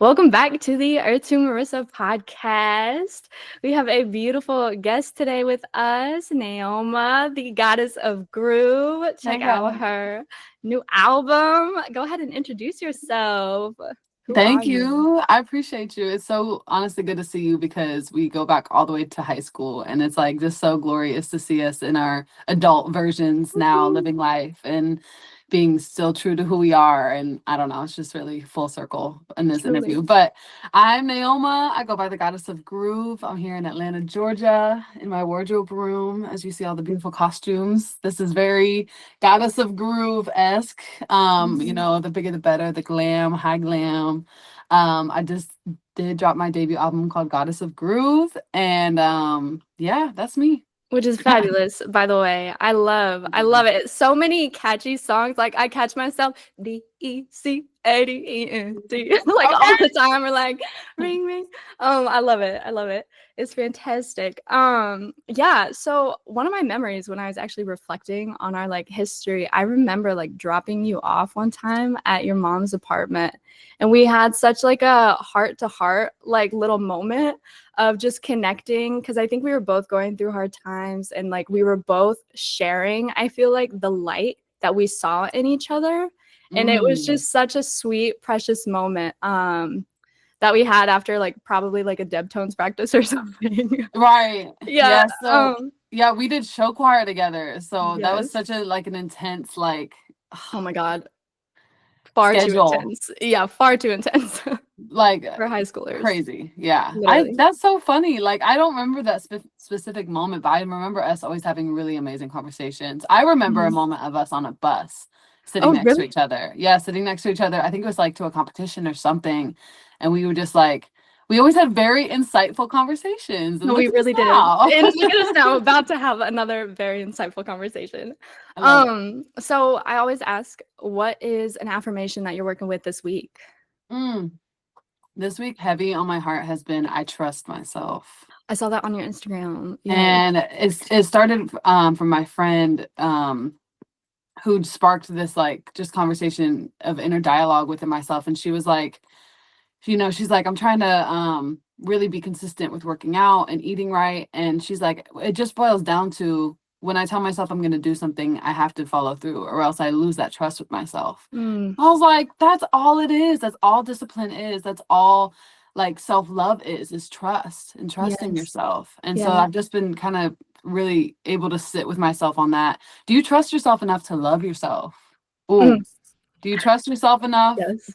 Welcome back to the Earth to Marissa podcast. We have a beautiful guest today with us, NAOMA, the goddess of groove. Check out her new album. Go ahead and introduce yourself. Who are Thank you? you. I appreciate you. It's so honestly good to see you because we go back all the way to high school and it's like just so glorious to see us in our adult versions now living life and being still true to who we are. And I don't know, it's just really full circle in this interview. Truly. But I'm Naoma. I go by the Goddess of Groove. I'm here in Atlanta, Georgia, in my wardrobe room. As you see all the beautiful costumes. This is very Goddess of Groove-esque. The bigger the better, the glam, high glam. I just did drop my debut album called Goddess of Groove, and yeah, that's me. Which is fabulous, by the way. I love it. So many catchy songs. Like I catch myself DECADENT like all Okay. the time. Or like ring ring. I love it. I love it. It's fantastic. Yeah. So one of my memories when I was actually reflecting on our like history, I remember like dropping you off one time at your mom's apartment, and we had such like a heart to heart like little moment of just connecting, because I think we were both going through hard times, and like we were both sharing, I feel like, the light that we saw in each other. And it was Mm, just such a sweet, precious moment that we had after like probably like a Debtones practice or something. right. Yeah. Yeah. So yeah, we did show choir together. So that was Yes. such a like an intense like Oh my God. Far too schedule. intense. Yeah, far too intense Like for high schoolers. crazy. Yeah. I Literally. That's so funny. Like I don't remember that specific moment, but I remember us always having really amazing conversations. I remember a Mhm. moment of us on a bus sitting Oh, next to really? each other. Yeah, sitting next to each other. I think it was like to a competition or something. And we were just like we always had very insightful conversations. And No, look we at us really did. now. And look at us now, about to have another very insightful conversation. I love it. So I always ask, what is an affirmation that you're working with this week? Mm. This week heavy on my heart has been I trust myself. I saw that on your Instagram. Yes. And it started from my friend who sparked this like just conversation of inner dialogue within myself. And she was like, she's like, I'm trying to really be consistent with working out and eating right. And she's like, it just boils down to when I tell myself I'm gonna do something, I have to follow through, or else I lose that trust with myself. Mm, I was like, that's all it is. That's all discipline is. That's all like self-love is trust and trusting yes. yourself. And so Yeah. I've just been kind of really able to sit with myself on that. Do you trust yourself enough to love yourself? Mm, Oh, do you trust yourself enough yes.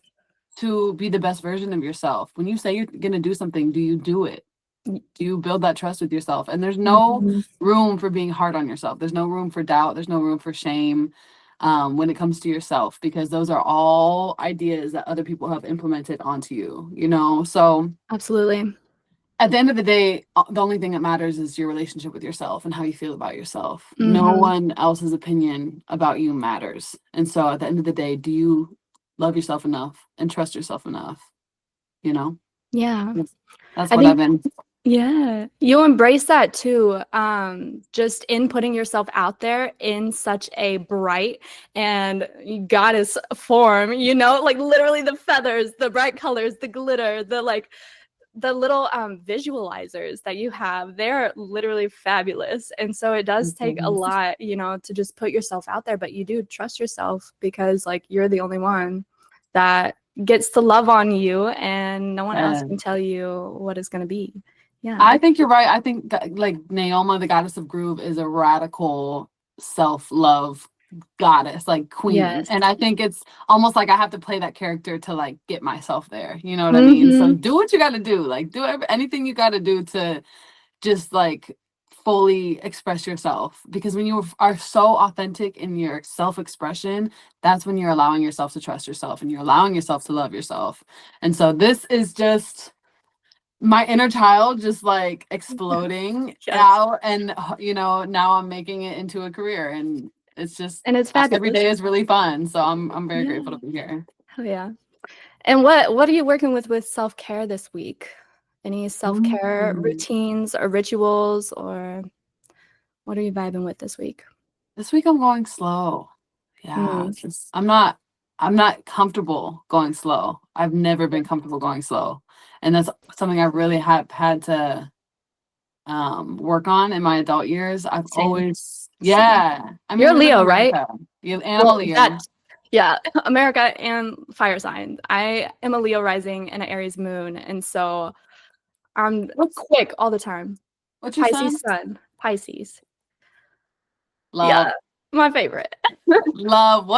to be the best version of yourself? When you say you're going to do something, do you do it? Do you build that trust with yourself? And there's no Mhm. room for being hard on yourself. There's no room for doubt. There's no room for shame when it comes to yourself, because those are all ideas that other people have implemented onto you. So Absolutely. at the end of the day, the only thing that matters is your relationship with yourself and how you feel about yourself. No Hmm. one else's opinion about you matters. And so at the end of the day, do you love yourself enough and trust yourself enough? You know, Yeah. that's I what I've think, been. yeah, you embrace that too. Just in putting yourself out there in such a bright and goddess form, like literally the feathers, the bright colors, the glitter, the like the little visualizers that you have, they're literally fabulous. And so it does take a lot, to just put yourself out there, but you do trust yourself because like you're the only one that gets to love on you, and no one else Uh, can tell you what it's going to be. Yeah. I think you're right. I think like Naoma, the goddess of groove, is a radical self-love goddess, like queen. Yes. And I think it's almost like I have to play that character to like get myself there. You know what I mean? So Hmm. do what you got to do. Like do anything you got to do to just like fully express yourself, because when you are so authentic in your self-expression, that's when you're allowing yourself to trust yourself and you're allowing yourself to love yourself. And so this is just my inner child just like exploding Yes. out, and now I'm making it into a career, and it's just And it's every fabulous. day is really fun, so I'm very Yeah. grateful to be here. Oh yeah. And what are you working with self-care this week? Any self-care Mm. routines or rituals, or what are you vibing with this week? This week I'm going slow. Yeah, Mm. it's just I'm not I'm not comfortable going slow. I've never been comfortable going slow. And that's something I really have had to work on in my adult years. I've Same. always, Same. yeah. I mean, You're a we live in Leo, right? America. And I'm a Well, Leo. that, yeah, America and fire sign. I am a Leo rising and an Aries moon, and so I'm What's quick all the time. what's your son? Pisces sun, Pisces. Yeah, Love. my favorite. Love.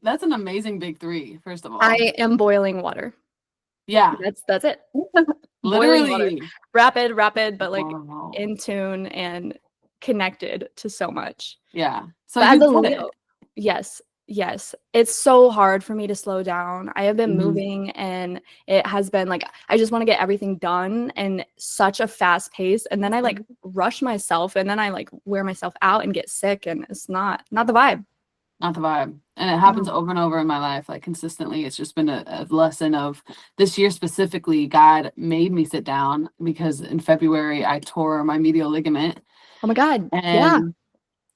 That's an amazing big three, first of all. I am boiling water. Yeah. That's it. Boiling water. Literally. Rapid, but like Wow. in tune and connected to so much. Yeah. So But as you a get it. Leo, yes, yes. It's so hard for me to slow down. I have been Mhm. moving and it has been like I just want to get everything done and such a fast pace. And then I like rush myself and then I like wear myself out and get sick and it's not the vibe. Not the vibe. And it happens No. over and over in my life, like consistently. It's just been a lesson of this year specifically. God made me sit down because in February I tore my medial ligament Oh my God. Yeah. and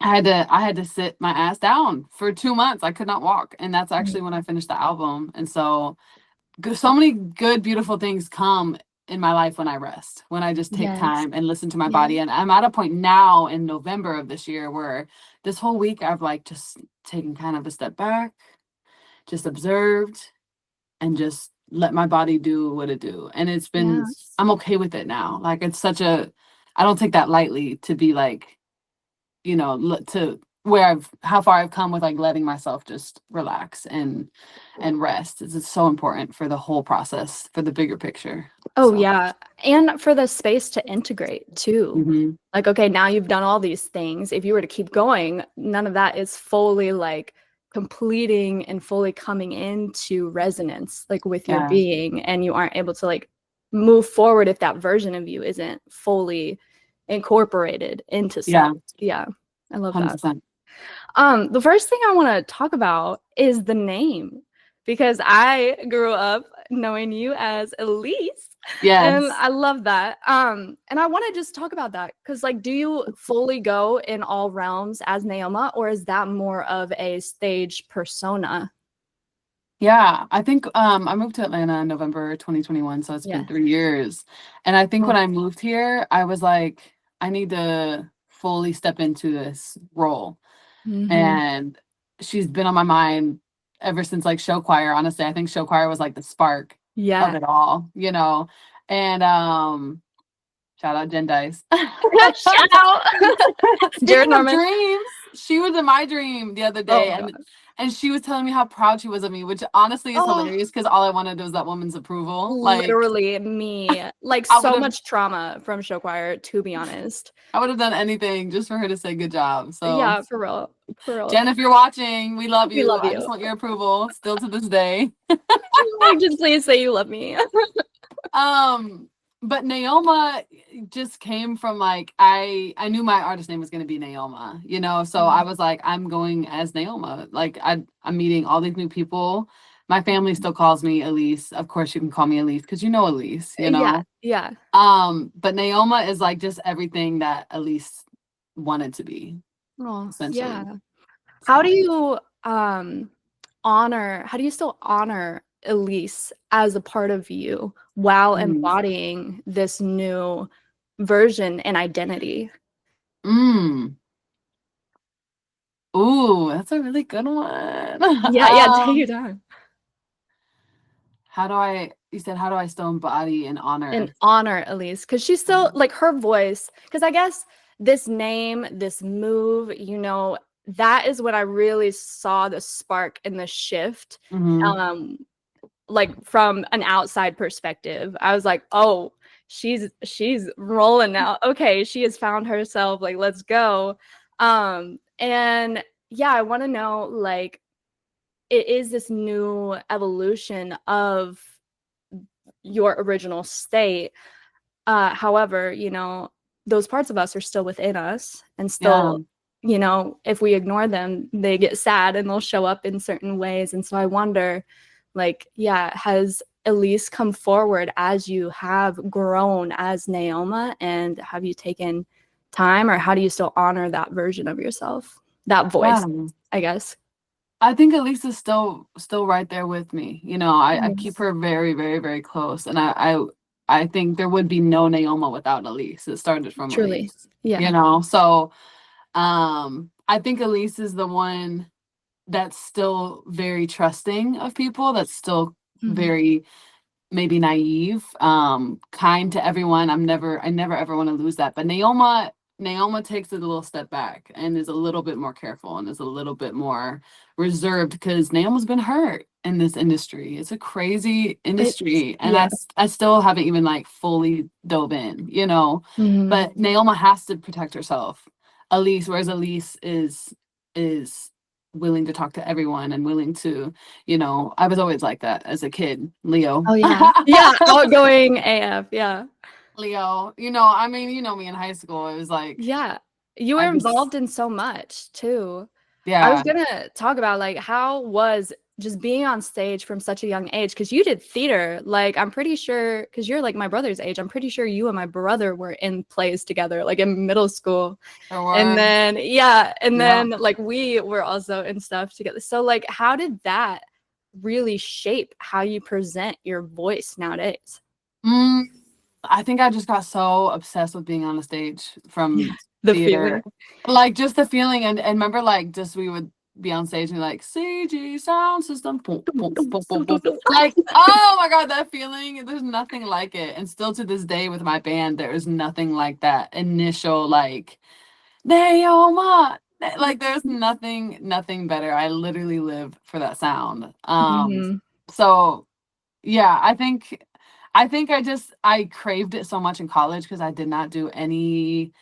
I had to sit my ass down for 2 months. I could not walk. And that's actually when I finished the album. And so so many good, beautiful things come in my life when I rest, when I just take Yes. time and listen to my Yeah. body. And I'm at a point now in November of this year where this whole week I've like just taken kind of a step back, just observed and just let my body do what it do. And it's been, Yes. I'm okay with it now. Like it's I don't take that lightly to be like, to where how far I've come with like letting myself just relax and rest. It's so important for the whole process, for the bigger picture. Oh, So, yeah. And for the space to integrate too. mhm. Like, okay, now you've done all these things. If you were to keep going, none of that is fully like completing and fully coming into resonance, like with your Yeah, being. And you aren't able to like move forward if that version of you isn't fully incorporated into yeah, self. Yeah, I love that. 100%. The first thing I want to talk about is the name because I grew up knowing you as Elise and Yes. I love that. And I want to just talk about that because like do you fully go in all realms as Naoma or is that more of a stage persona? Yeah, I think I moved to Atlanta in November 2021, so it's been Yes. 3 years. And I think when Oh. I moved here, I was like, I need to fully step into this role. Mm-hmm. And she's been on my mind ever since like show choir. Honestly, I think show choir was like the spark of Yeah. it all, And shout out Jen Dice. Shout out. Jared Speaking of Norman. dreams, she was in my dream the other Oh day, god. and she was telling me how proud she was of me, which honestly is Oh, hilarious because all I wanted was that woman's approval. Like literally me. Like I would so have much trauma from show choir, to be honest. I would have done anything just for her to say good job. So Yeah, for real. For real. Jen, if you're watching, we love We you. love I just you. want your approval still to this day. Like, just please say you love me. Um, but Naoma just came from like I knew my artist name was going to be Naoma, so I was like, I'm going as Naoma. Like I'm meeting all these new people. My family still calls me Elise. Of course, you can call me Elise because Elise, Yeah, yeah. But Naoma is like just everything that Elise wanted to be, Oh, essentially. yeah. How do So, you how do you still honor Elise as a part of you while mm, embodying this new version and identity? mm. Ooh, that's a really good one. Yeah, yeah, take your time. You said, how do I still embody and And honor? honor Elise because she's still like her voice. Because I guess this name, this move, that is when I really saw the spark and the shift. Mm-hmm. Um, like from an outside perspective, I was like, oh, she's rolling now. Okay, she has found herself. Like, let's go. And yeah, I want to know like it is this new evolution of your original state. However, those parts of us are still within us and Yeah. still, if we ignore them, they get sad and they'll show up in certain ways. And so I wonder, like, yeah, has Elise come forward as you have grown as Naoma and have you taken time or how do you still honor that version of yourself? That Yeah. voice, I guess. I think Elise is still right there with me. You know, I keep Nice. her very, very, very close. And I think there would be no Naoma without Elise. It started from Truly. Elise, you Yeah. know. So I think Elise is the one that's still very trusting of people, that's still Mhm. very maybe naive, kind to everyone. I never ever want to lose that. But Naoma takes it a little step back and is a little bit more careful and is a little bit more reserved because Naoma's been hurt in this industry. It's a crazy It's industry, and yeah. I still haven't even like fully dove in, you know. Mhm. But Naoma has to protect herself. Elise, whereas Elise is willing to talk to everyone and willing to, you know, I was always like that as a kid, Leo. Oh, yeah. Yeah, outgoing AF, yeah. Leo, you know, I mean, you know me in high school. It was like Yeah. You I were just involved in so much too. I was yeah, gonna talk about, like, how was just being on stage from such a young age? Because you did theater. Like, I'm pretty sure, because you're, like, my brother's age, I'm pretty sure you and my brother were in plays together, like, in middle school. there And were then yeah, and yeah. then, like, we were also in stuff together. So, like, how did that really shape how you present your voice nowadays? Mm, I think I just got so obsessed with being on the stage Yeah. from The theater. feeling. Like just the feeling and remember like just we would be on stage and be like CG sound system boom, boom, boom, boom, boom. Like oh my god, that feeling, there's nothing like it. And still to this day with my band, there is nothing like that initial like Naoma. Like there's nothing better. I literally live for that sound. Mhm. So yeah, I think I craved it so much in college because I did not do any.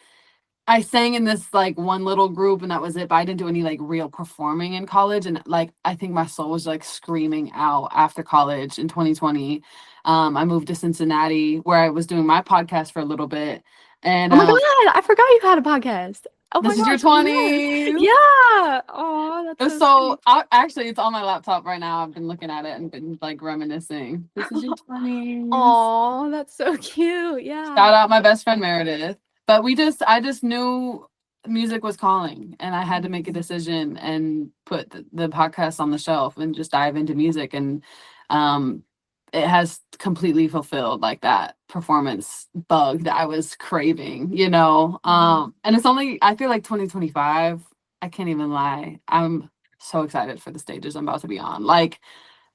I sang in this like one little group and that was it, but I didn't do any like real performing in college. And like I think my soul was like screaming out after college in 2020. I moved to Cincinnati where I was doing my podcast for a little bit. And Oh my God, I forgot you had a podcast. Oh my this is your gosh, yes. 20s. Yeah. Oh, that's so So sweet. actually, it's on my laptop right now. I've been looking at it and been like reminiscing. This is your 20s. Oh, that's so cute. Yeah. Shout out my best friend Meredith. But I just knew music was calling and I had to make a decision and put the podcast on the shelf and just dive into music. And um, it has completely fulfilled like that performance bug that I was craving, you know. Mhm. And it's only, I feel like 2025, I can't even lie. I'm so excited for the stages I'm about to be on. Like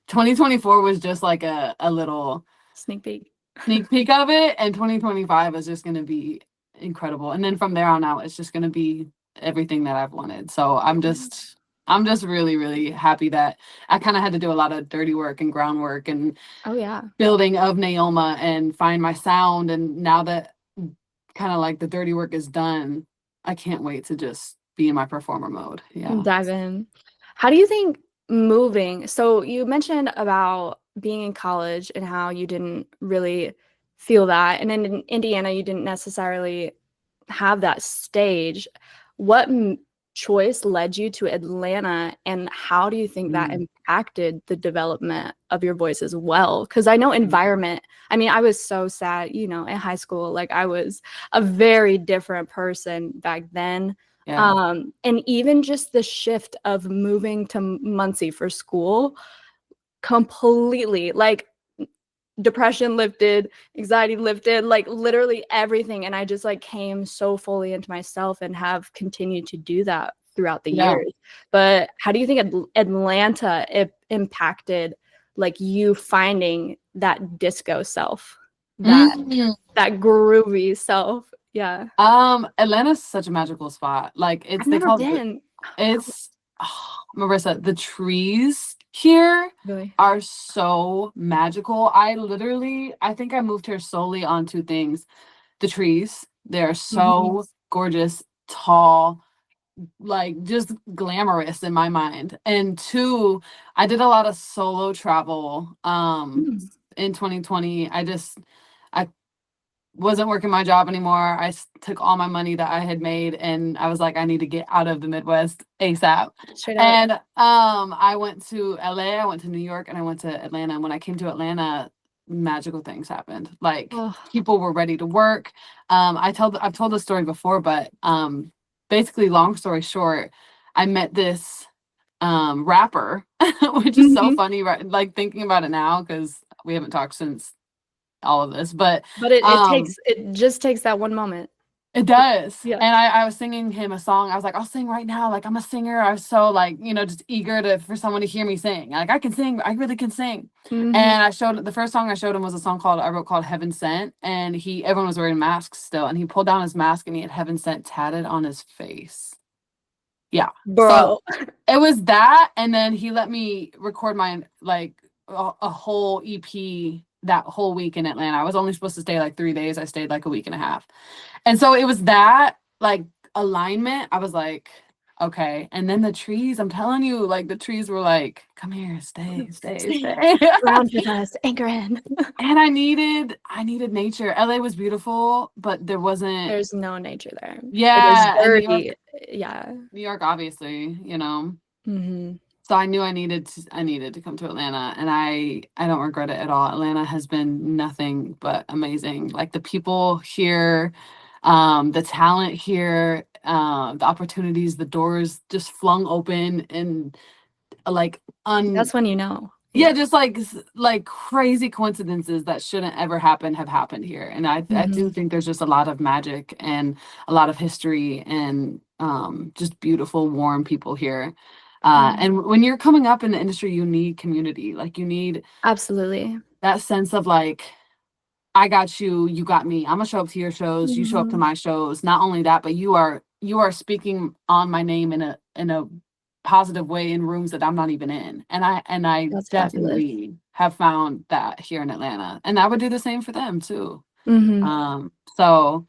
2024 was just like a little Sneak peek. sneak peek of it, and 2025 is just going to be incredible. And then from there on out, it's just going to be everything that I've wanted. So I'm just really, really happy that I kind of had to do a lot of dirty work and groundwork and Oh yeah. building of Naoma and find my sound. And now that kind of like the dirty work is done, I can't wait to just be in my performer mode. Yeah. Dive in. How do you think moving? So you mentioned about being in college and how you didn't really feel that, and then in Indiana you didn't necessarily have that stage. What choice led you to Atlanta, and how do you think that Mm. impacted the development of your voice as well? Because I know environment. I mean, I was so sad, in high school. Like I was a very different person back then. Yeah. And even just the shift of moving to Muncie for school completely, like depression lifted, anxiety lifted, like literally everything. And I just like came so fully into myself and have continued to do that throughout the Yeah. years. But how do you think Atlanta impacted like you finding that disco self, that Mm. that groovy self? Yeah. Atlanta's such a magical spot. Like I've it's they never call it been. it's Marissa, the trees here Really? are so magical. I think I moved here solely on two things. The trees, they're Mhm. so gorgeous, tall, like just glamorous in my mind. And two, I did a lot of solo travel Mm. in 2020. I wasn't working my job anymore. Took all my money that I had made and I was like, I need to get out of the Midwest ASAP. Straight up. And I went to LA, I went to New York, and I went to Atlanta. And when I came to Atlanta, magical things happened. Like Oh, people were ready to work. I've told the story before, but basically long story short, I met this rapper, which is so Mhm. funny, right? Like thinking about it now, because we haven't talked since all of this, but But it just takes that one moment. it does. Yeah. And I was singing him a song. I was like, I'll sing right now. Like, I'm a singer. I was so like, just eager for someone to hear me sing. Like, I can sing. I really can sing. Mhm. And the first song I showed him was a song I wrote called Heaven Sent. And everyone was wearing masks still. And he pulled down his mask and he had Heaven Sent tatted on his face. Yeah. So Bro. it was that. And then he let me record a whole EP that whole week in Atlanta. I was only supposed to stay like 3 days. I stayed like a week and a half. And so it was that like alignment. I was like, okay. And then the trees, I'm telling you, like the trees were like, come here, stay. Ground with us, anchor in. And I needed nature. LA was beautiful, but there wasn't. There's no nature there. It is Yeah, and dirty. Yeah. New York, obviously, Mhm. So I knew I needed to come to Atlanta, and I don't regret it at all. Atlanta has been nothing but amazing. Like the people here, the talent here, the opportunities, the doors just flung open, and like That's when you know. yeah, just like crazy coincidences that shouldn't ever happen have happened here. And I do Mhm. think there's just a lot of magic and a lot of history and just beautiful, warm people here. Mhm. And when you're coming up in the industry, you need community. Like you need Absolutely. that sense of like, I got you, you got me. I'm gonna show up to your shows, you show up to Mhm. my shows. Not only that, but you are speaking on my name in a positive way in rooms that I'm not even in. And I That's fabulous. definitely have found that here in Atlanta. And I would do the same for them too. Mhm. So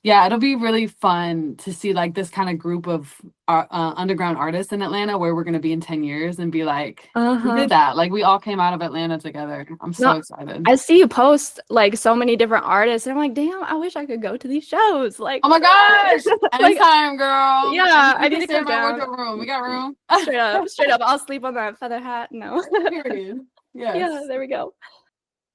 yeah, it'll be really fun to see like this kind of group of underground artists in Atlanta where we're going to be in 10 years and be like, we Uh-huh. did that. Like we all came out of Atlanta together. I'm so No, excited. I see you post like so many different artists, and I'm like, damn, I wish I could go to these shows. Like, Oh my gosh. like, Anytime, girl. yeah, I You need can to stay in come my down. wardrobe room. We got room. Straight up. I'll sleep on that feather hat. No. Period. Yeah, Yes. there we go.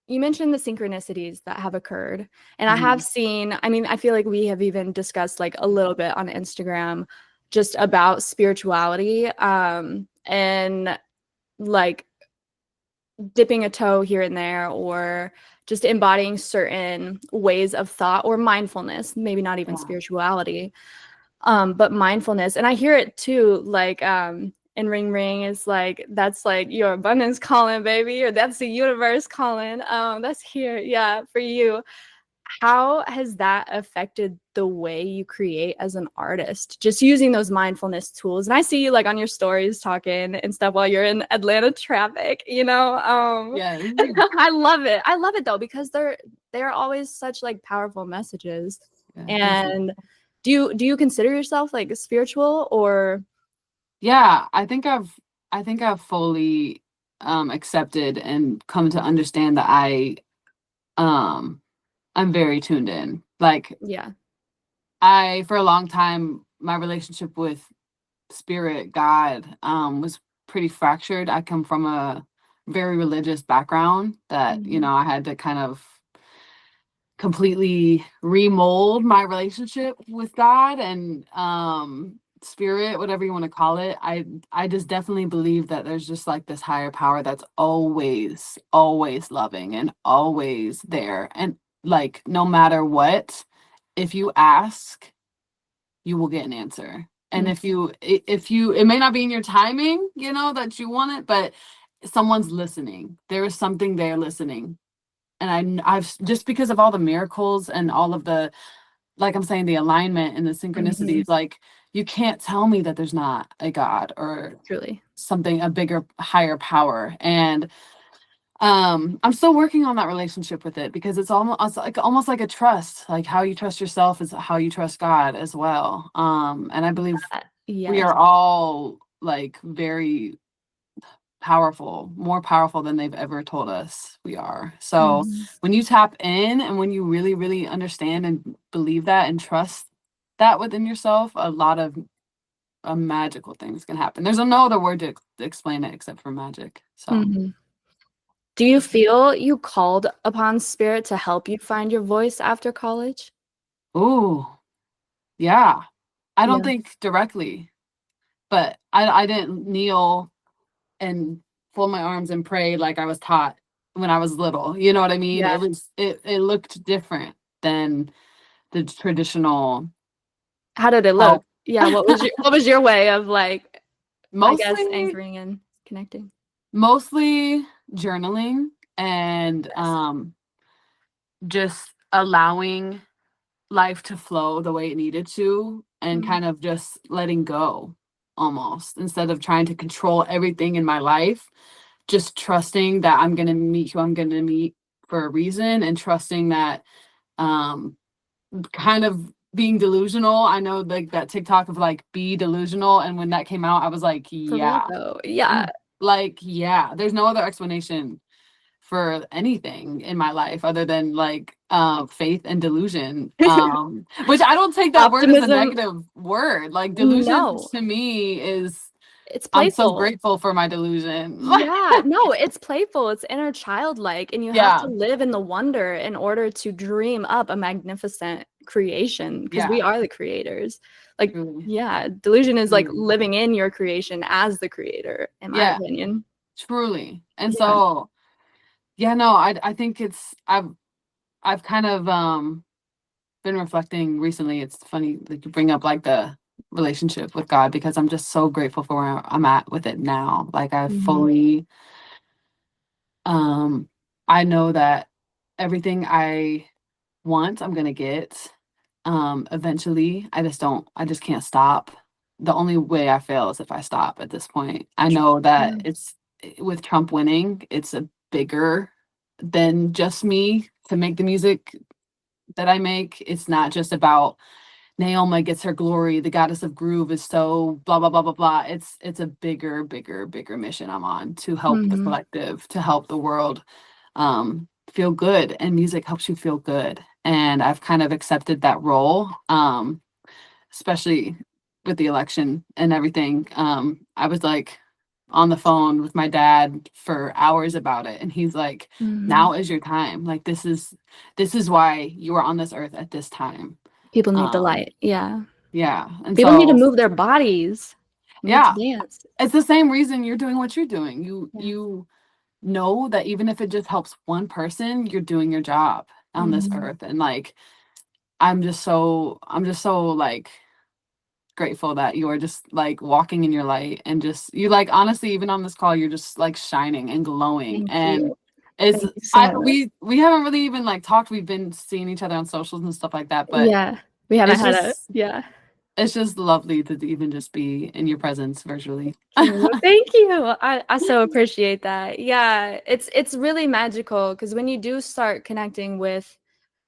You mentioned the synchronicities that have occurred, and I have Mhm. seen, I mean, I feel like we have even discussed like a little bit on Instagram just about spirituality, and like dipping a toe here and there, or just embodying certain ways of thought or mindfulness, maybe not even Yeah. spirituality, but mindfulness. And I hear it too, like in Ring Ring is like, that's like your abundance calling, baby, or that's the universe calling. That's here, yeah, for you. How has that affected the way you create as an artist? Just using those mindfulness tools. And I see you like on your stories talking and stuff while you're in Atlanta traffic, you know? Yes. I love it. I love it though, because they're always such like powerful messages. Yeah. Thank you. And do you consider yourself like spiritual or Yeah, I think I've fully accepted and come to understand that um I'm very tuned in. Like yeah. for a long time my relationship with spirit, God, was pretty fractured. I come from a very religious background that, Mhm. I had to kind of completely remold my relationship with God and spirit, whatever you want to call it. I just definitely believe that there's just like this higher power that's always loving and always there. And like no matter what, if you ask, you will get an answer. And Mm, if you it may not be in your timing, that you want it, but someone's listening. There is something there listening. And I've just because of all the miracles and all of the, like I'm saying, the alignment and the mhm. synchronicities, like you can't tell me that there's not a God or Truly. something, a bigger, higher power. And I'm still working on that relationship with it because it's almost like a trust. Like how you trust yourself is how you trust God as well. And I believe we Yes. are all like very powerful, more powerful than they've ever told us we are. So Mhm. when you tap in and when you really, really understand and believe that and trust that within yourself, a lot of magical things can happen. There's no other word to explain it except for magic. So, Mhm. Do you feel you called upon spirit to help you find your voice after college? ooh, yeah. I don't Yeah. think directly, but I didn't kneel and fold my arms and pray like I was taught when I was little. You know what I mean? Yeah. It looked different than the traditional. How did it Uh, look? Yeah, what was your way of like, I guess, mostly anchoring and connecting? mostly journaling and Yes. just allowing life to flow the way it needed to, and Mm, kind of just letting go, almost, instead of trying to control everything in my life, just trusting that I'm going to meet who I'm going to meet for a reason, and trusting that, um kind of being delusional. I know, like, that TikTok of like be delusional, and when that came out I was like, for real yeah. though. Yeah. Like, yeah, there's no other explanation for anything in my life other than like faith and delusion, which I don't take that word as a Optimism. negative word. Like, delusion No, to me is, it's I'm so playful. grateful for my delusion. Yeah, no, it's playful. It's inner childlike, and you have to Yeah, live in the wonder in order to dream up a magnificent creation because we yeah, are the creators. Like, truly, yeah, delusion is like truly, living in your creation as the creator, in my yeah, opinion. truly. And Yeah. so, yeah, no, I think I've kind of been reflecting recently. It's funny that you bring up like the relationship with God, because I'm just so grateful for where I'm at with it now. Like, I Mhm. fully, um I know that everything I want, I'm gonna get. Eventually. I just can't stop. The only way I fail is if I stop at this point. I know that Mm. it's, with Trump winning, it's a bigger than just me to make the music that I make. It's not just about Naoma gets her glory, the goddess of groove is so blah blah blah blah blah. It's a bigger, bigger, bigger mission I'm on, to help the Mhm. collective, to help the world feel good, and music helps you feel good. And I've kind of accepted that role, especially with the election and everything. I was like on the phone with my dad for hours about it, and he's like, Mhm. now is your time. Like, this is why you are on this earth at this time. People need the Um, light. Yeah. yeah. And People need to so, move their bodies. Need to yeah, dance. it's the same reason you're doing what you're doing. Yeah. You know that even if it just helps one person, you're doing your job on this Mhm. earth. And like, I'm just so like grateful that you are just like walking in your light, and just, you, like, honestly, even on this call, you're just like shining and glowing. Thank And you. it's, Thank you so I much. we haven't really even like talked. We've been seeing each other on socials and stuff like that, but Yeah. We haven't it's had a just yeah. it's just lovely to even just be in your presence virtually. You. Thank you. I so appreciate that. Yeah, it's really magical because when you do start connecting with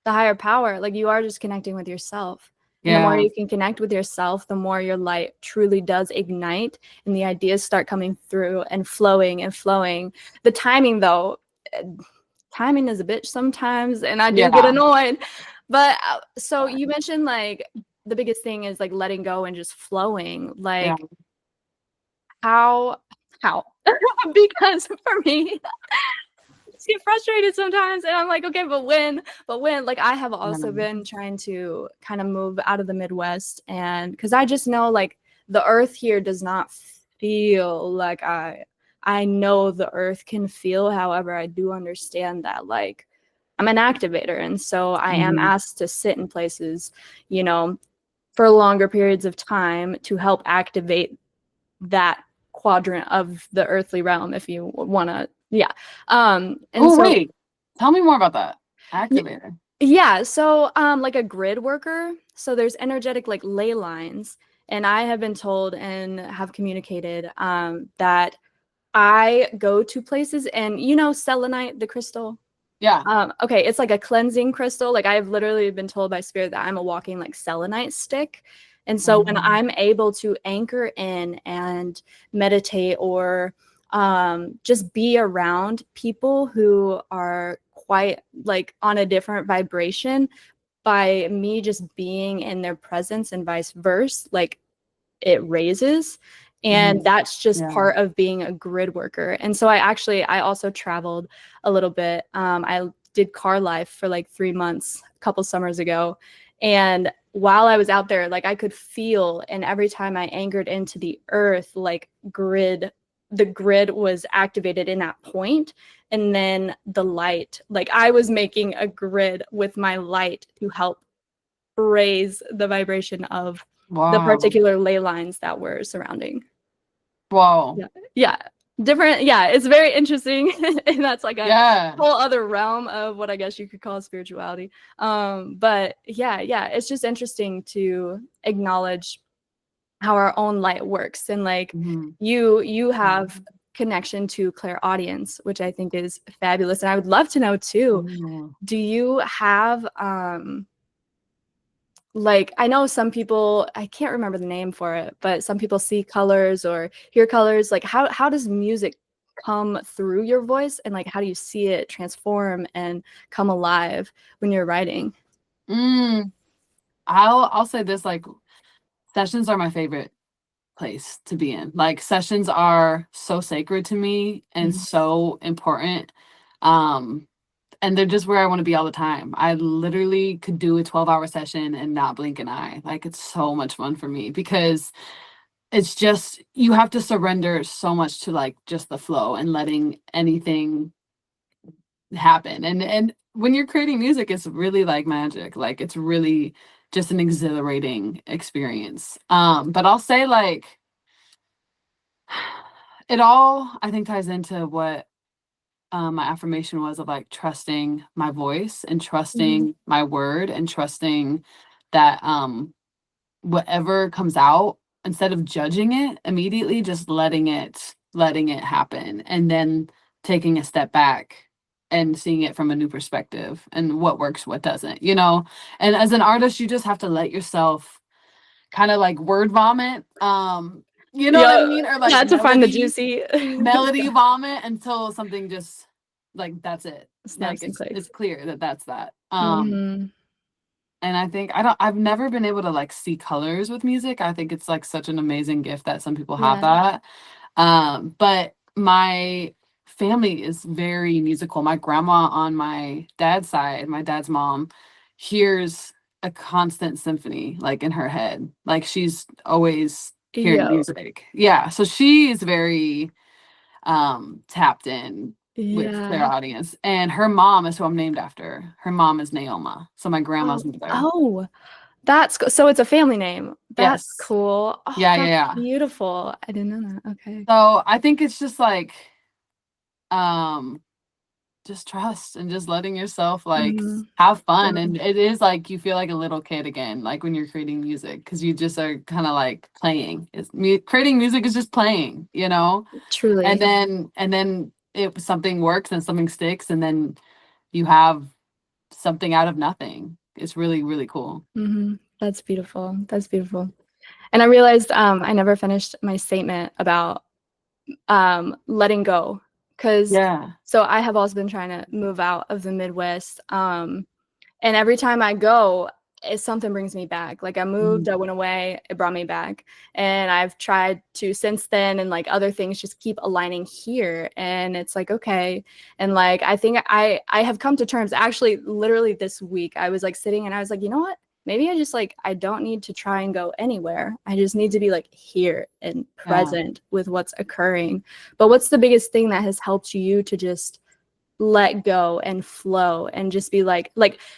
the higher power, like you are just connecting with yourself. And the more Yeah. you can connect with yourself, the more your light truly does ignite and the ideas start coming through and flowing and flowing. The timing though, eh, timing is a bitch sometimes and I do get Yeah. annoyed. But so you mentioned like the biggest thing is like letting go and just flowing. Yeah. Like how how? Because for me, I just get frustrated sometimes and I'm like, okay, but when like I have also Yeah. been trying to kind of move out of the Midwest, and because I just know like the earth here does not feel like I know the earth can feel. However, I do understand that like I'm an activator, and so I am Mhm. asked to sit in places, you know, for longer periods of time to help activate that quadrant of the earthly realm, if you want to. Yeah. And Oh, so wait. Tell me more about that. y- Activator. yeah, so like a grid worker, so there's energetic like ley lines, and I have been told and have communicated that I go to places, and selenite, the crystal. Yeah. Okay, it's like a cleansing crystal. Like I've literally been told by spirit that I'm a walking like selenite stick. And so when Um, I'm able to anchor in and meditate or just be around people who are quite like on a different vibration, by me just being in their presence and vice versa, like it raises. And mhm. that's just Yeah. part of being a grid worker. And so I also traveled a little bit. I did car life for like 3 months a couple summers ago, And while I was out there, like I could feel, and every time I anchored into the earth, like the grid was activated in that point. And then the light, like I was making a grid with my light to help raise the vibration of the Wow. particular ley lines that were surrounding. Wow. Yeah. Yeah. Different. Yeah. It's very interesting. And that's like a Yeah. whole other realm of what I guess you could call spirituality. But yeah, it's just interesting to acknowledge how our own light works. And like Mhm. you have connection to clairaudience, which I think is fabulous. And I would love to know too, Ooh. do you have like I know some people, I can't remember the name for it, but some people see colors or hear colors. Like how does music come through your voice, and like how do you see it transform and come alive when you're writing? Mm. I'll say this, like sessions are my favorite place to be in. Like sessions are so sacred to me and Mhm. so important. Um and they're just where I want to be all the time. I literally could do a 12-hour session and not blink an eye. Like it's so much fun for me because it's just you have to surrender so much to like just the flow and letting anything happen. And when you're creating music, it's really like magic. Like it's really just an exhilarating experience. But I'll say like it all I think ties into what my affirmation was of like trusting my voice and Mhm. trusting my word and trusting that whatever comes out, instead of judging it immediately, just letting it happen, and then taking a step back and seeing it from a new perspective and what works, what doesn't, and as an artist you just have to let yourself kind of like word vomit, you know what I Yeah, mean, or like yeah, to find the melody juicy melody vomit until something just like that's it, like snaps and it's clicks. clear that that's that. Hmm. And I think I've never been able to like see colors with music. I think it's like such an amazing gift that some people have Yeah. that. But my family is very musical. My grandma on my dad's side, my dad's mom, hears a constant symphony like in her head. Like she's always hearing Yo. music. Yeah. So she is very tapped in with their Yeah. audience. And her mom is who I'm named after. Her mom is Naoma. So my Oh, grandma's mother. oh, so it's a family name. That's Yes. cool. Oh, Yeah, yeah, that's yeah. beautiful. I didn't know that. Okay. So I think it's just like um just trust and just letting yourself like Hmm. have fun. Yeah, And it is like you feel like a little kid again, like when you're creating music, because you just are kind of like playing. Creating music is just playing. And truly. then if something works and something sticks, and then you have something out of nothing. It's really, really cool. Hmm. That's beautiful. That's beautiful. And I realized I never finished my statement about letting go, because Yeah. so I have also been trying to move out of the Midwest. And every time I go, something brings me back. Like I moved, Mhm. I went away, it brought me back. And I've tried to since then, and like other things just keep aligning here. And it's like, okay. And like I think I have come to terms actually literally this week. I was like sitting and I was like, you know what? Maybe I just like I don't need to try and go anywhere. I just need to be like here and Yeah. present with what's occurring. But what's the biggest thing that has helped you to just let go and flow and just be like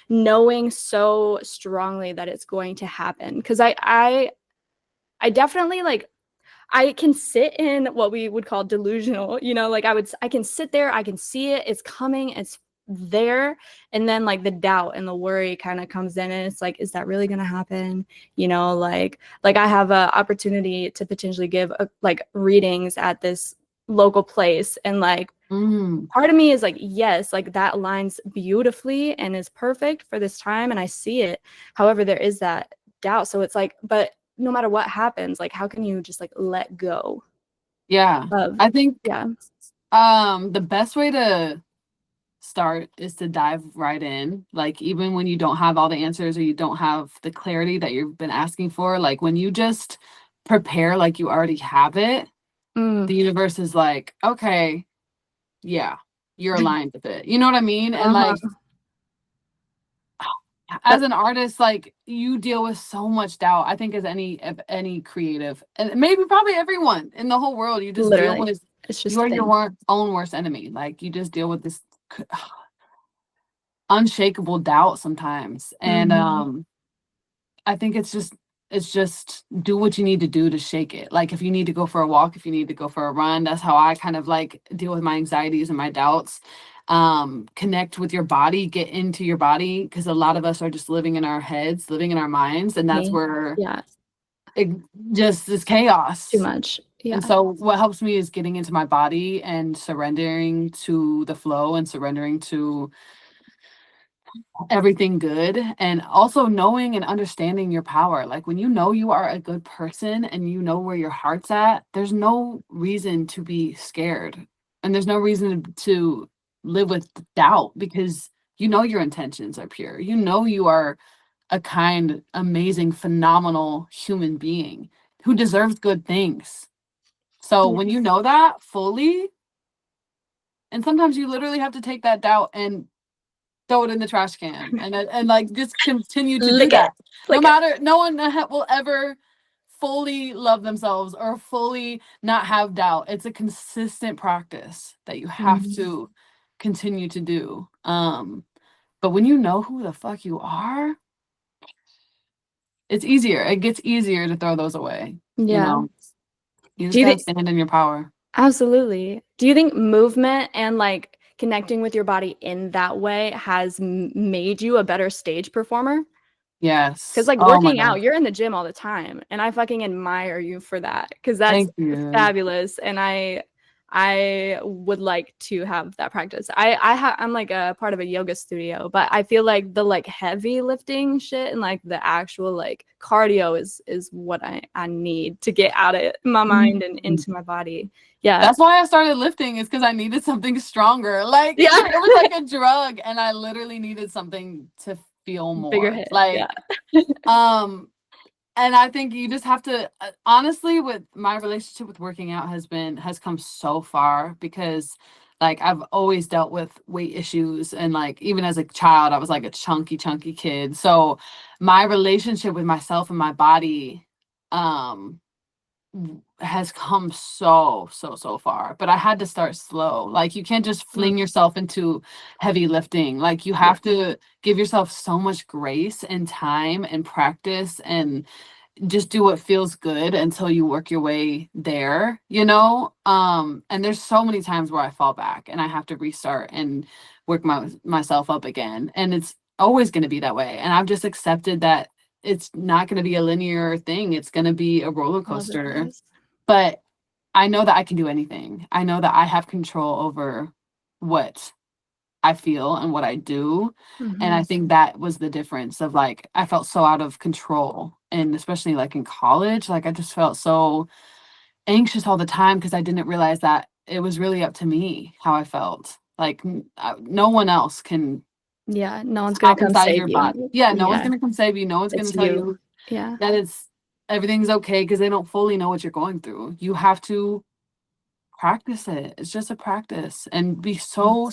knowing so strongly that it's going to happen? Because I definitely like I can sit in what we would call delusional, like I can sit there, I can see it, it's coming, it's there. And then like the doubt and the worry kind of comes in, and it's like, is that really going to happen? Like I have a opportunity to potentially give like readings at this local place, and like Mm. part of me is like, yes, like that aligns beautifully and is perfect for this time, and I see it. However, there is that doubt. So it's like, but no matter what happens, like how can you just like let go Yeah. of, I think yeah. the best way to start is to dive right in. Like even when you don't have all the answers or you don't have the clarity that you've been asking for, like when you just prepare like you already have it, Mm. the universe is like, okay, yeah, you're aligned with it. You know what I mean? And like Uh-huh. as an artist, like you deal with so much doubt. I think as any creative, and maybe probably everyone in the whole world, you just deal Literally. with, It's you just a are your thing. own worst enemy. Like you just deal with this unshakable doubt sometimes. And Mhm. I think it's just do what you need to do to shake it. Like if you need to go for a walk, if you need to go for a run, that's how I kind of like deal with my anxieties and my doubts. Connect with your body, get into your body, because a lot of us are just living in our heads, living in our minds, and that's Me. where Yeah. it just is Too chaos. much. And Yeah. so what helps me is getting into my body and surrendering to the flow and surrendering to everything good, and also knowing and understanding your power. Like when you know you are a good person and you know where your heart's at, there's no reason to be scared, and there's no reason to live with doubt, because you know your intentions are pure, you know you are a kind, amazing, phenomenal human being who deserves good things. So when you Yes. know that fully, and sometimes you literally have to take that doubt and throw it in the trash can, and like just continue to do Lick it. that. No Lick it. matter, no one will ever fully love themselves or fully not have doubt. It's a consistent practice that you have Mhm. to continue to do. But when you know who the fuck you are, it's easier. It gets easier to throw those away. You Yeah. know, you Do just you gotta think stand in your power. absolutely. Do you think movement and like connecting with your body in that way has made you a better stage performer? Because Yes. like Oh my working God. out, you're in the gym all the time, and I fucking admire you for that because that's Thank you. fabulous. And I would like to have that practice. I'm like a part of a yoga studio, but I feel like the like heavy lifting shit and like the actual like cardio is what I need to get out of my mind and Mhm. into my body. Yeah. That's why I started lifting, is because I needed something stronger. Like Yeah. it was like a drug, and I literally needed something to feel Bigger more. hit. Yeah. Like, um, and I think you just have to honestly, with my relationship with working out has come so far, because like I've always dealt with weight issues, and like even as a child, I was like a chunky kid. So my relationship with myself and my body, um has come so far, but I had to start slow. Like you can't just Mm, fling yourself into heavy lifting. Like you yeah. have to give yourself so much grace and time and practice, and just do what feels good until you work your way there, you know? And there's so many times where I fall back and I have to restart and work myself up again, and it's always going to be that way, and I've just accepted that it's not going to be a linear thing. It's going to be a roller All over the coaster. place. But I know that I can do anything. I know that I have control over what I feel and what I do. And I Hmm. think that was the difference of like, I felt so out of control. And especially like in college, like I just felt so anxious all the time because I didn't realize that it was really up to me how I felt. Like no one else can Yeah. No one's gonna hop come inside save your body. you. Yeah, no one's Yeah. gonna come save you. No one's gonna It's tell you. you Yeah. that it's everything's okay, because they don't fully know what you're going through. You have to practice it. It's just a practice, and be so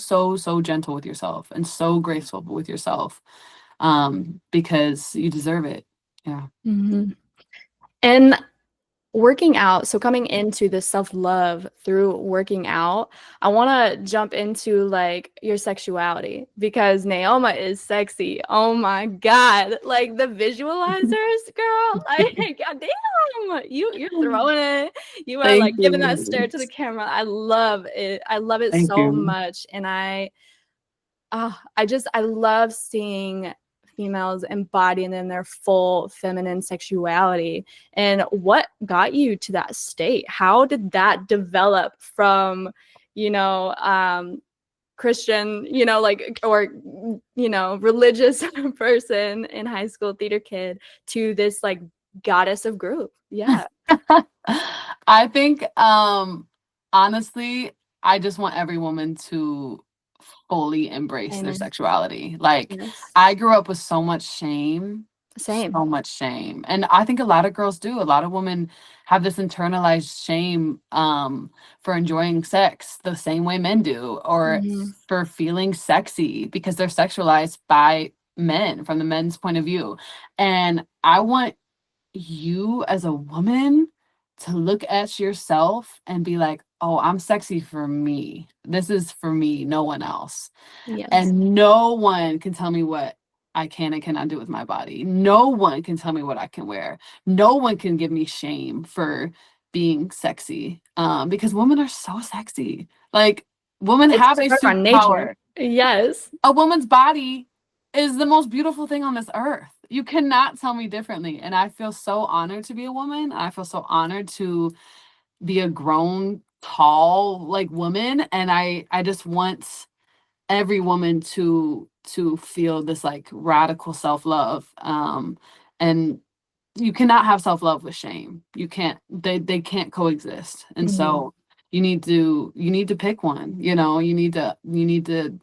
gentle with yourself and so graceful with yourself, because you deserve it. Yeah. Hmm. And working out, so coming into the self-love through working out, I want to jump into like your sexuality because Naoma is sexy. Oh my God. Like the visualizers, girl. Like, God damn, you're throwing it. You are Thank like giving that stare you. to the camera. I love it. I love it Thank so you. much. And I love seeing females embodying in their full feminine sexuality. And what got you to that state? How did that develop from, you know, Christian, like, or, religious person in high school, theater kid, to this like goddess of group? Yeah. I think honestly, I just want every woman to fully embrace their Amen. sexuality. Like Yes. I grew up with so much shame, Same. so much shame. And I think a lot of girls do. A lot of women have this internalized shame for enjoying sex the same way men do, or Hmm. for feeling sexy because they're sexualized by men, from the men's point of view. And I want you as a woman to look at yourself and be like, oh, I'm sexy for me. This is for me, no one else. Yes. And no one can tell me what I can and cannot do with my body. No one can tell me what I can wear. No one can give me shame for being sexy. Because women are so sexy. Like, women It's have a part of our nature. superpower. Yes. A woman's body is the most beautiful thing on this earth. You cannot tell me differently. And I feel so honored to be a woman. I feel so honored to be a grown, tall, like, woman. And I just want every woman to feel this like radical self-love. And you cannot have self-love with shame. You can't, they can't coexist. And Mhm. so you need to pick one. You need to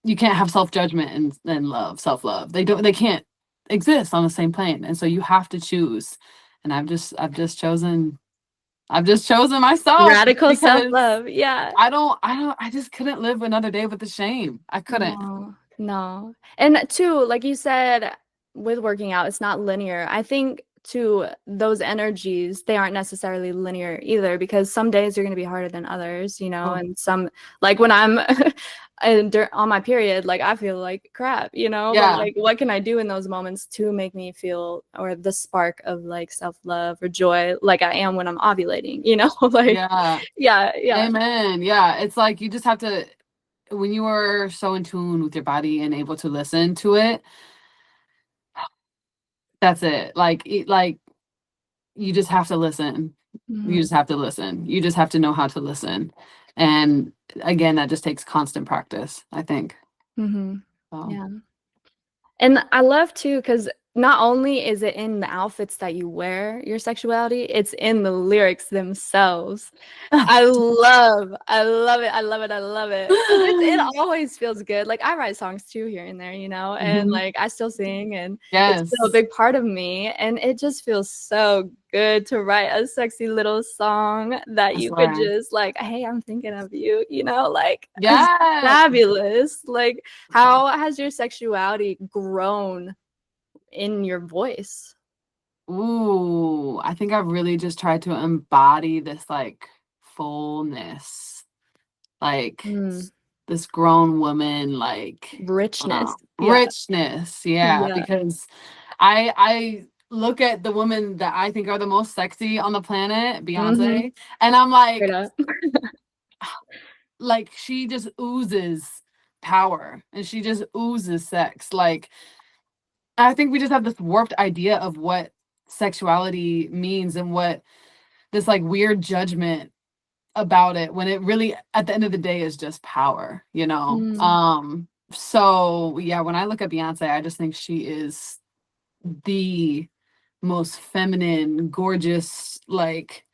you can't have self-judgment and love, self-love. They can't exist on the same plane. And so you have to choose. And I've just chosen myself, Radical because self-love. Yeah. I just couldn't live another day with the shame. I couldn't. No, no. And too, like you said, with working out, it's not linear. I think too, those energies, they aren't necessarily linear either, because some days are going to be harder than others, you know, Oh, and some, like when I'm on my period, like I feel like crap, you know, but yeah. like what can I do in those moments to make me feel, or the spark of like self-love or joy, like I am when I'm ovulating, you know, like, Yeah. yeah, yeah. Amen. Yeah. It's like you just have to, when you are so in tune with your body and able to listen to it, that's it. Like, you just have to listen. You just have to listen. You just have to know how to listen. And again, that just takes constant practice, I think. Mm-hmm. So. Yeah. And I love too, because not only is it in the outfits that you wear, your sexuality, it's in the lyrics themselves. I love it. I love it. I love it. 'Cause it always feels good. Like I write songs too here and there, you know, and Mhm. like I still sing, and it's Yes. still a big part of me. And it just feels so good to write a sexy little song that you could just like, hey, I'm thinking of you, you know, like it's Yeah. fabulous. Like, how has your sexuality grown in your voice? Ooh, I think I've really just tried to embody this like fullness, like Mm, this grown woman, like richness. Yeah. richness. Yeah, Yeah. because I look at the women that I think are the most sexy on the planet, Mm-hmm. Beyonce, and I'm Straight like, up. she just oozes power and she just oozes sex. Like, I think we just have this warped idea of what sexuality means and what this like weird judgment about it, when it really at the end of the day is just power, you know. Mm. So yeah, when I look at Beyonce, I just think she is the most feminine, gorgeous, like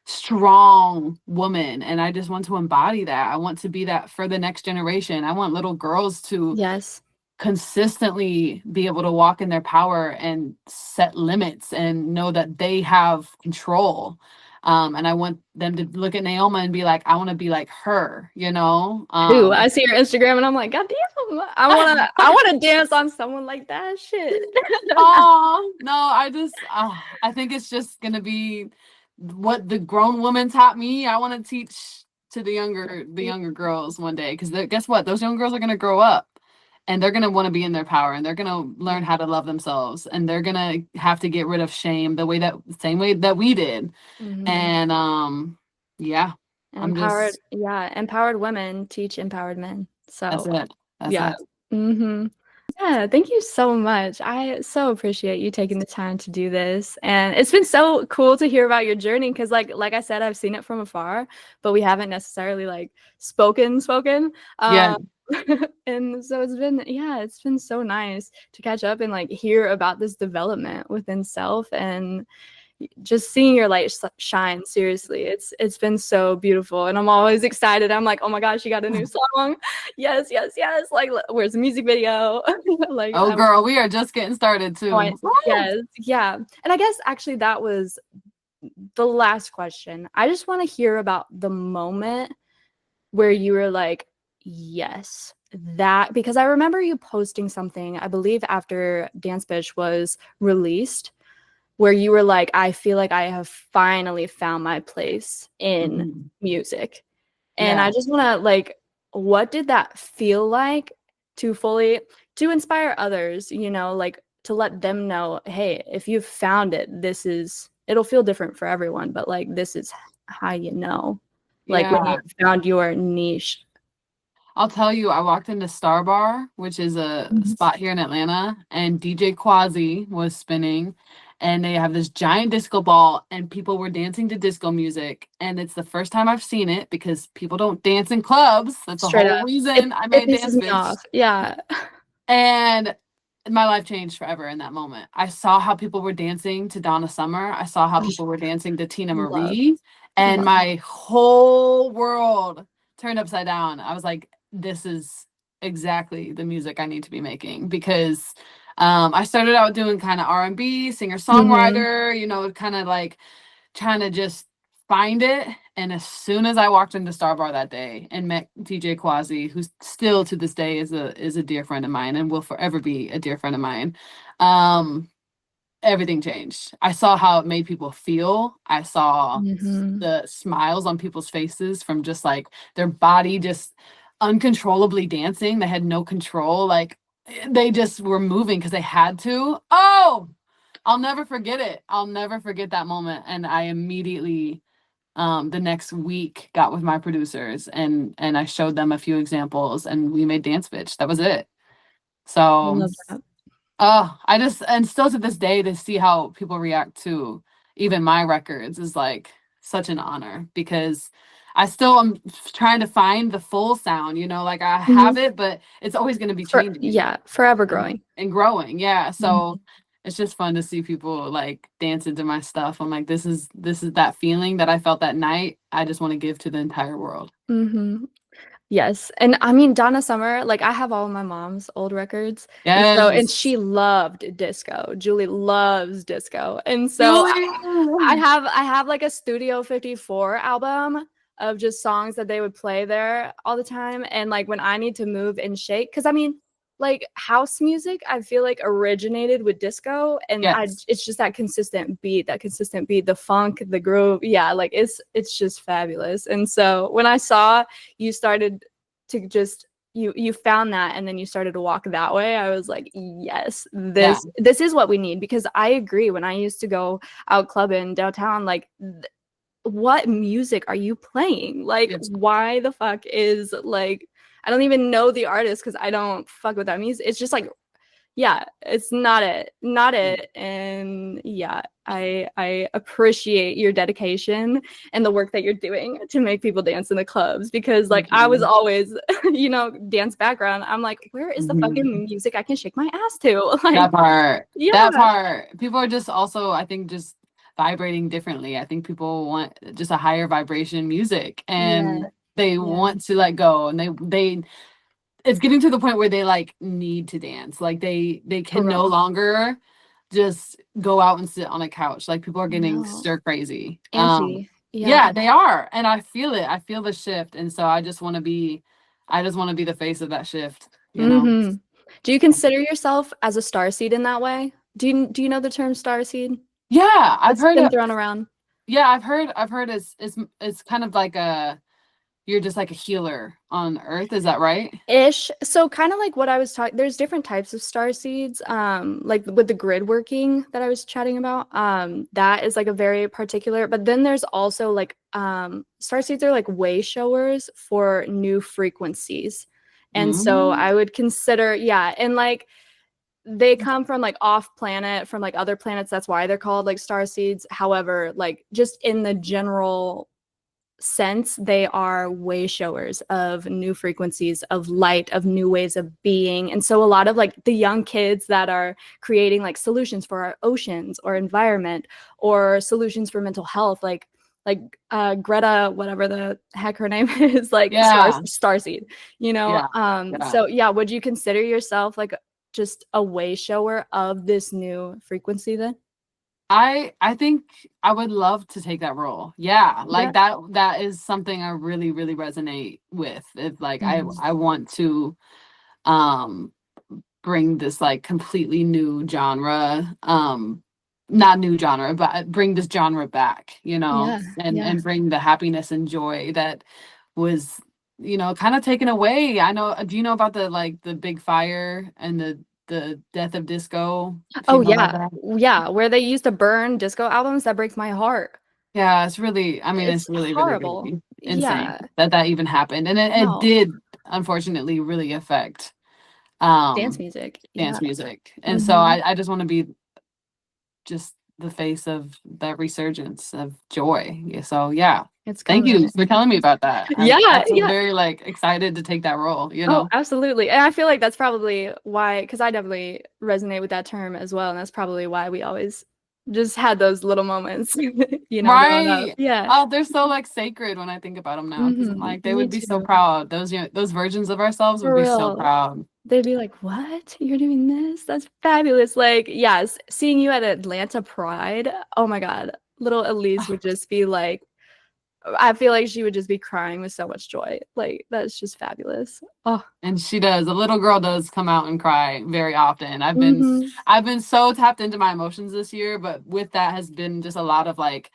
strong woman, and I just want to embody that. I want to be that for the next generation. I want little girls to Yes. consistently be able to walk in their power and set limits and know that they have control. And I want them to look at Naoma and be like, I want to be like her, you know? Ooh, I see your Instagram and I'm like, God damn, I wanna dance on someone like that. Shit. Oh, no, I think it's just gonna be what the grown woman taught me. I want to teach to the younger girls one day, because guess what? Those young girls are gonna grow up and they're gonna want to be in their power, and they're gonna learn how to love themselves, and they're gonna have to get rid of shame same way that we did. Mhm. And yeah, And I'm empowered, just yeah, empowered women teach empowered men. that's So, it. That's yeah. it. Mhm. Yeah, thank you so much. I so appreciate you taking the time to do this. And it's been so cool to hear about your journey, because like I said, I've seen it from afar, but we haven't necessarily like spoken. Yeah. Um and so it's been so nice to catch up and like hear about this development within self, and just seeing your light shine. Seriously, it's been so beautiful, and I'm always excited. I'm like, oh my gosh, you got a new song. Yes, yes, yes. Like, where's the music video? Like, Oh girl, we are just getting started oh, too. yes, yeah. And I guess actually that was the last question. I just want to hear about the moment where you were like, yes, that, because I remember you posting something, I believe after Dance Bitch was released, where you were like, I feel like I have finally found my place in Mhm. music. And I Yeah. just want to like, what did that feel like to fully to inspire others, you know, like to let them know, hey, if you've found it, it'll feel different for everyone, but like this is how you know. Like when you Yeah. found your niche. I'll tell you, I walked into Star Bar, which is a spot here in Atlanta, and DJ Quasi was spinning, and they have this giant disco ball, and people were dancing to disco music. And it's the first time I've seen it because people don't dance in clubs. That's the Straight whole up. It reason I it made pisses Dance me Bitch. off. Yeah. And my life changed forever in that moment. I saw how people were dancing to Donna Summer. I saw how people were dancing to Tina Love. Marie, and Love. my whole world turned upside down. I was like, this is exactly the music I need to be making because I started out doing kind of R&B, Mhm. singer-songwriter, kind of like trying to just find it. And as soon as I walked into Star Bar that day and met DJ Quasi, who still to this day is a dear friend of mine and will forever be a dear friend of mine, um, everything changed. I saw how it made people feel. I saw Mhm. the smiles on people's faces from just like their body just uncontrollably dancing. They had no control. Like they just were moving because they had to. Oh, I'll never forget it. I'll never forget that moment. And I immediately the next week got with my producers and I showed them a few examples and we made Dance Bitch. That was it. I So love that. I just and still to this day to see how people react to even my records is like such an honor because I still am trying to find the full sound, like I have Mhm. it, but it's always going to be changing Yeah, forever and growing. and growing. Yeah. So Mhm. it's just fun to see people like dance into my stuff. I'm like, this is that feeling that I felt that night. I just want to give to the entire world. Mhm. Yes, and I mean, Donna Summer, like, I have all of my mom's old records, and Yes. she loved disco. Julie loves disco, and so Julie. I have, like, a Studio 54 album of just songs that they would play there all the time, and, like, when I need to move and shake, because I mean, like, house music, I feel like originated with disco, and Yes. it's just that consistent beat, the funk, the groove, yeah, like, it's just fabulous, and so when I saw you started to just you found that and then you started to walk that way, I was like, yes, Yeah. this is what we need, because I agree, when I used to go out clubbing downtown, like what music are you playing? Like, It's why the fuck is like, I don't even know the artist because I don't fuck with that music. It's just like, yeah, it's not it. And yeah, I appreciate your dedication and the work that you're doing to make people dance in the clubs, because like thank I was you. always dance background, I'm like, where is the Mhm. fucking music I can shake my ass to? Like, That part. yeah, That part. People are just also, I think, just vibrating differently. I think people want just a higher vibration music yeah, and they yeah, want to let go and they it's getting to the point where they like need to dance. Like they for can no real. longer just go out and sit on a couch. Like people are getting No, stir crazy. anti, yeah. Yeah, they are. And I feel it. I feel the shift. And so I just want to be the face of that shift. Mm-hmm. Do you consider yourself as a starseed in that way? Do you know the term starseed? Yeah, I've It's heard been it. thrown around. Yeah, I've heard it's kind of like you're just like a healer on earth, is that right? Ish. So kind of like what I was talking, there's different types of star seeds. Like with the grid working that I was chatting about. That is like a very particular, but then there's also like star seeds are like way showers for new frequencies. And so Mm. I would consider, yeah, and like they come from like off planet, from like other planets. That's why they're called like star seeds. However, like just in the general sense, they are way showers of new frequencies, of light, of new ways of being. And so a lot of like the young kids that are creating like solutions for our oceans or environment, or solutions for mental health, like Greta, whatever the heck her name is, like Yeah. starseed, Yeah. Yeah. so yeah, would you consider yourself like just a way shower of this new frequency then? I think I would love to take that role. Yeah, like Yeah. that is something I really really resonate with. If like Mhm. I want to um bring this like completely new genre, not new genre, but bring this genre back, you know, Yeah. Yeah. and bring the happiness and joy that was, kind of taken away. I know, do you know about the like the big fire and the death of disco, if you Oh know about yeah. that? Yeah, where they used to burn disco albums, that breaks my heart. Yeah, it's really, I mean, It's it's really, really, horrible. really insane Yeah. that that even happened. And it No. did, unfortunately, really affect Dance um music. Yeah. dance music. And so Mhm. I just want to be just the face of that resurgence of joy. Yeah, so yeah. It's Thank coming. you for telling me about that. I Yeah, feel yeah. very like excited to take that role, you Oh, know? absolutely. And I feel like that's probably why, because I definitely resonate with that term as well. And that's probably why we always just had those little moments, growing up. Right. Yeah. Oh, they're so like sacred when I think about them now because I'm like they Me would be so too. proud. Those versions of ourselves would For be so real. proud. They'd be like, "What? You're doing this? That's fabulous." Like, yes, seeing you at Atlanta Pride. Oh my God. Little Elise would just be like, I feel like she would just be crying with so much joy. Like, that's just fabulous. Oh. And she does. The little girl does come out and cry very often. Hmm. I've been so tapped into my emotions this year, but with that has been just a lot of like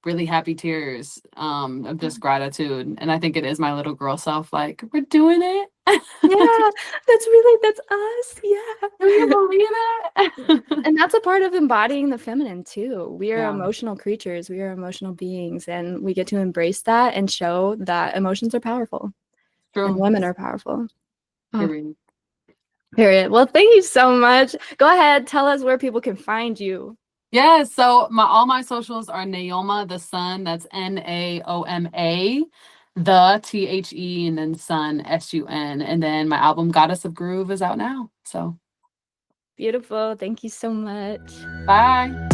really happy tears of just gratitude. And I think it is my little girl self like, we're doing it. Yeah, that's us. Can you Yeah. believe it? And that's a part of embodying the feminine too. We are Yeah, emotional creatures, we are emotional beings, and we get to embrace that and show that emotions are powerful and true. women are powerful. Oh, Period. period. Well, thank you so much. Go ahead, tell us where people can find you. Yeah, so my all my socials are NAOMA the Sun. That's NAOMA, the THE, and then Sun SUN. And then my album Goddess of Groove is out now. So Beautiful. Thank you so much. bye.